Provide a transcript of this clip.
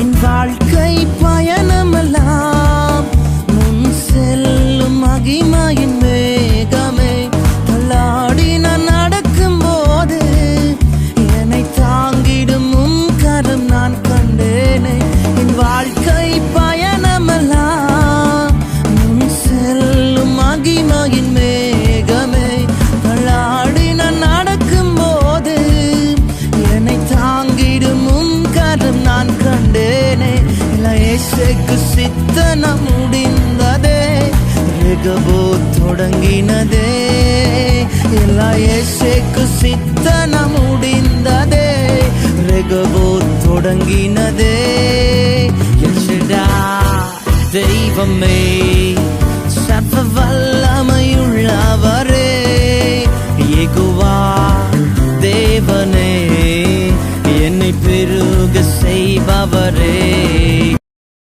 என் வாழ்க்கை பயணமெல்லாம் முன் செல்லும் மகிமையின் மேகமே. தள்ளாடி நான் நடக்கும் போது என்னை தாங்கிடும் உம் கரம் நான் கண்டேனே. என் வாழ்க்கை பயணமெல்லாம் முன் செல்லும் மகிமையின் மேகமே. தள்ளாடி நான் நடக்கும் போது என்னை தாங்கிடும் உம் கரம் நான் கண்டேனே. இயேசுவுக்கு சித்தனம் முடிந்ததே, ரெகபோ தொடங்கினதே. இயேசுவுக்கு சித்தனம் முடிந்ததே, ரெகபோ தொடங்கினதே. எல் ஷடாய் தெய்வமே, சர்வ வல்லமையுள்ளவரே, யெகோவா தேவனே, என்னை பெருக செய்பவரே.